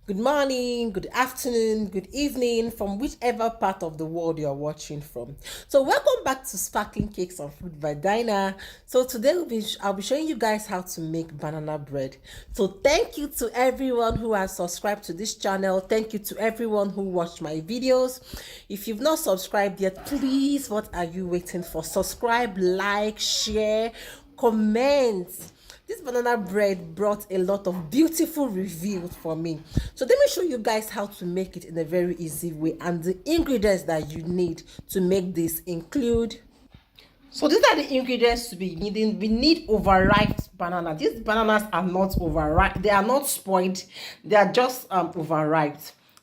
Good morning, good afternoon, good evening from whichever part of the world you're watching from. So, welcome back to Sparkling Cakes and Food by Dinah. So, today I'll be showing you guys how to make banana bread. So, thank you to everyone who has subscribed to this channel. Thank you to everyone who watched my videos. If you've not subscribed yet, please, what are you waiting for? Subscribe, like, share, comment. This banana bread brought a lot of beautiful reviews for me. So let me show you guys how to make it in a very easy way, and the ingredients that you need to make this include. So these are the ingredients to be needing. We need overripe banana. These bananas are not overripe. They are not spoiled. They are just overripe.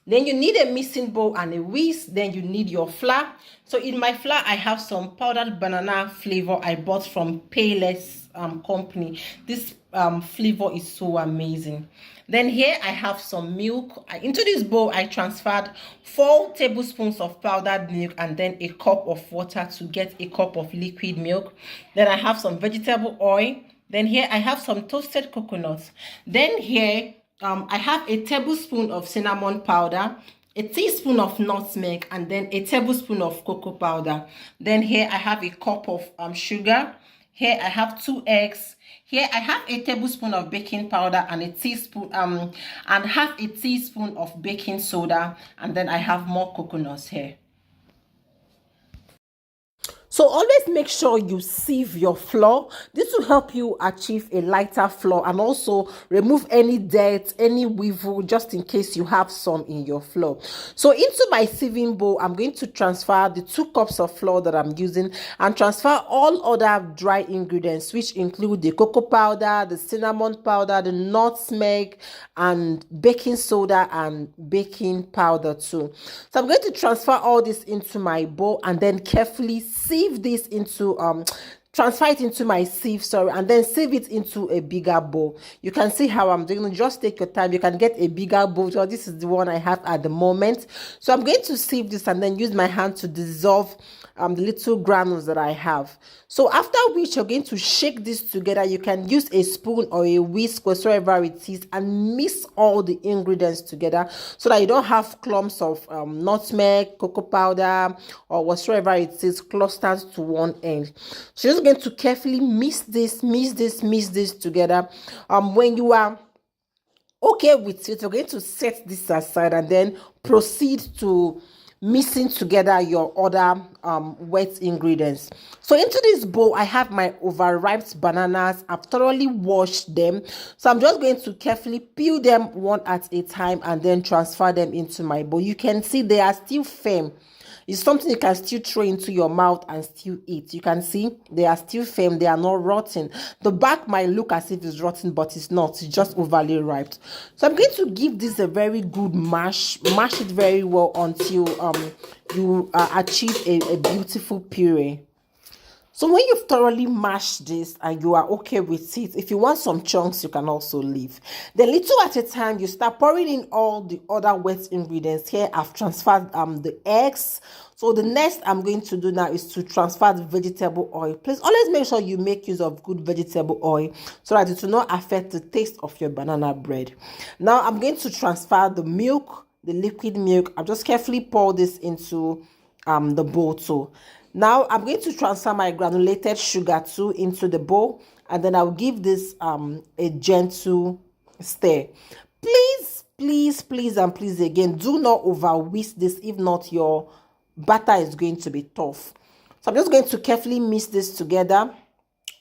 Then you need a mixing bowl and a whisk. Then you need your flour. So in my flour, I have some powdered banana flavor I bought from PAYLESS company. This flavor is so amazing. Then here I have some milk. Into this bowl, I transferred 4 tablespoons of powdered milk and then a cup of water to get a cup of liquid milk. Then I have some vegetable oil. Then here I have some toasted coconuts. Then here I have a tablespoon of cinnamon powder, a teaspoon of nutmeg, and then a tablespoon of cocoa powder. Then here I have a cup of sugar. Here I have 2 eggs. Here I have a tablespoon of baking powder and a teaspoon and half a teaspoon of baking soda, and then I have more coconuts here. So always make sure you sieve your flour. This will help you achieve a lighter flour and also remove any dirt, any weevil, just in case you have some in your flour. So into my sieving bowl, I'm going to transfer the 2 cups of flour that I'm using and transfer all other dry ingredients, which include the cocoa powder, the cinnamon powder, the nutmeg, and baking soda and baking powder too. So I'm going to transfer all this into my bowl and then carefully sieve this into transfer it into my sieve, and then sieve it into a bigger bowl. You can see how I'm doing. Just take your time. You can get a bigger bowl. So this is the one I have at the moment. So I'm going to sieve this and then use my hand to dissolve the little granules that I have. So after which you're going to shake this together. You can use a spoon or a whisk, whatsoever it is, and mix all the ingredients together so that you don't have clumps of nutmeg, cocoa powder, or whatsoever it is clustered to one end. So you're just going to carefully mix this together. When you are okay with it, you're going to set this aside and then proceed to mixing together your other wet ingredients. So into this bowl, I have my overripe bananas. I've thoroughly washed them. So I'm just going to carefully peel them one at a time and then transfer them into my bowl. You can see they are still firm. It's something you can still throw into your mouth and still eat. You can see they are still firm. They are not rotten. The back might look as if it's rotten, but it's not. It's just overly ripe. So I'm going to give this a very good mash. Mash it very well until you achieve a beautiful puree. So when you've thoroughly mashed this and you are okay with it, if you want some chunks, you can also leave. Then little at a time, you start pouring in all the other wet ingredients. Here I've transferred the eggs. So the next I'm going to do now is to transfer the vegetable oil. Please always make sure you make use of good vegetable oil so that it will not affect the taste of your banana bread. Now I'm going to transfer the milk, the liquid milk. I'll just carefully pour this into the bowl too. Now I'm going to transfer my granulated sugar too into the bowl, and then I'll give this a gentle stir. Please and please again, do not over whisk this. If not, your batter is going to be tough. So I'm just going to carefully mix this together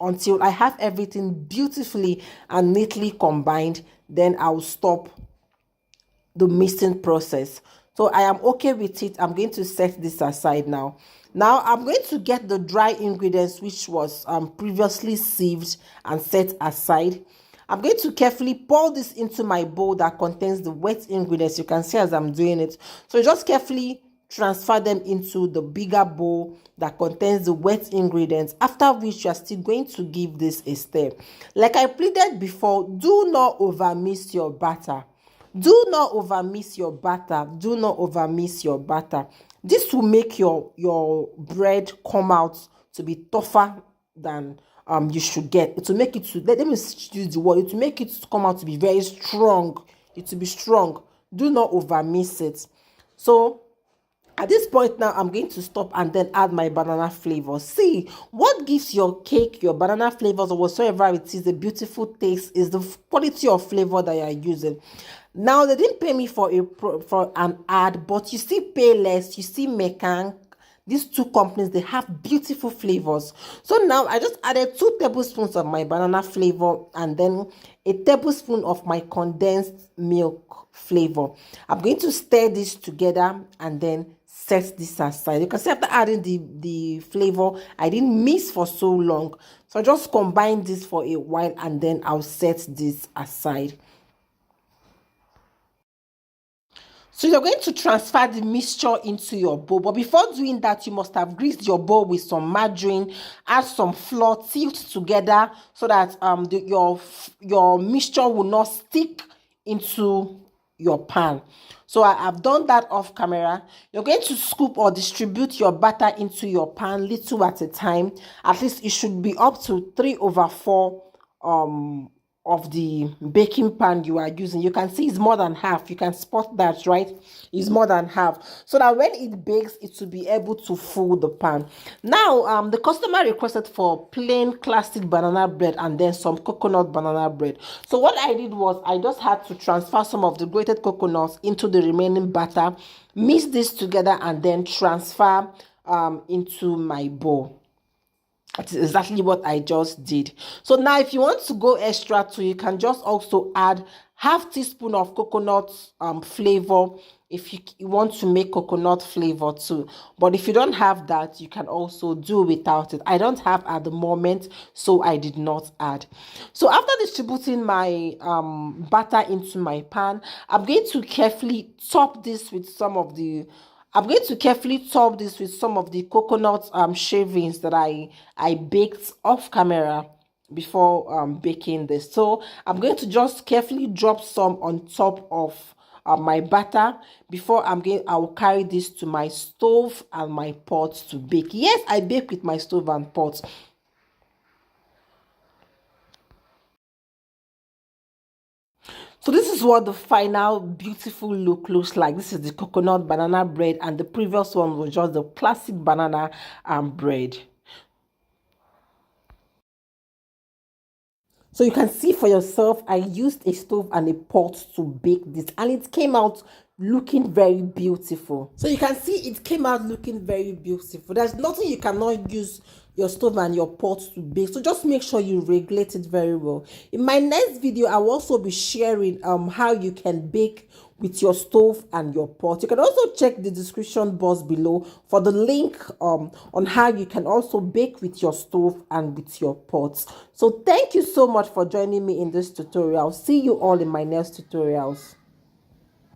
until I have everything beautifully and neatly combined. Then I'll stop the mixing process. So I am okay with it. I'm going to set this aside now. Now I'm going to get the dry ingredients which was previously sieved and set aside. I'm going to carefully pour this into my bowl that contains the wet ingredients. You can see as I'm doing it. So just carefully transfer them into the bigger bowl that contains the wet ingredients, after which you are still going to give this a stir. Like I pleaded before, do not over mix your batter. Do not over mix your batter. Do not over mix your batter. This will make your bread come out to be tougher than you should get. It will make it to, let me use the word, it will make it come out to be very strong. It will be strong, Do not over mix it. So at this point now, I'm going to stop and then add my banana flavor. See, what gives your cake, your banana flavors, or whatsoever it is, a beautiful taste is the quality of flavor that you're using. Now, they didn't pay me for an ad, but you see Payless, you see Mekan, these two companies, they have beautiful flavors. So now I just added 2 tablespoons of my banana flavor and then a tablespoon of my condensed milk flavor. I'm going to stir this together and then set this aside. You can see after adding the flavor, I didn't mix for so long. So I just combine this for a while and then I'll set this aside. So you're going to transfer the mixture into your bowl. But before doing that, you must have greased your bowl with some margarine, add some flour, tilt together so that your mixture will not stick into your pan. So I have done that off camera. You're going to scoop or distribute your batter into your pan little at a time. At least it should be up to 3/4 of the baking pan you are using. You can see it's more than half. You can spot that, right? It's more than half, so that when it bakes, it will be able to fill the pan. Now the customer requested for plain classic banana bread and then some coconut banana bread. So what I did was I just had to transfer some of the grated coconuts into the remaining batter, mix this together and then transfer into my bowl. That's exactly what I just did. So now if you want to go extra too, you can just also add half teaspoon of coconut flavor if you want to make coconut flavor too. But if you don't have that, you can also do without it. I don't have at the moment, so I did not add. So after distributing my batter into my pan, I'm going to carefully top this with some of the coconut shavings that I baked off camera before baking this. So I'm going to just carefully drop some on top of my batter before I will carry this to my stove and my pot to bake. Yes, I bake with my stove and pot. So this is what the final beautiful look looks like. This is the coconut banana bread, and the previous one was just the classic banana bread. So you can see for yourself, I used a stove and a pot to bake this, and it came out looking very beautiful. So you can see it came out looking very beautiful. There's nothing you cannot use your stove and your pot to bake, so just make sure you regulate it very well. In my next video, I will also be sharing how you can bake with your stove and your pot. You can also check the description box below for the link on how you can also bake with your stove and with your pots. So thank you so much for joining me in this tutorial. See you all in my next tutorials.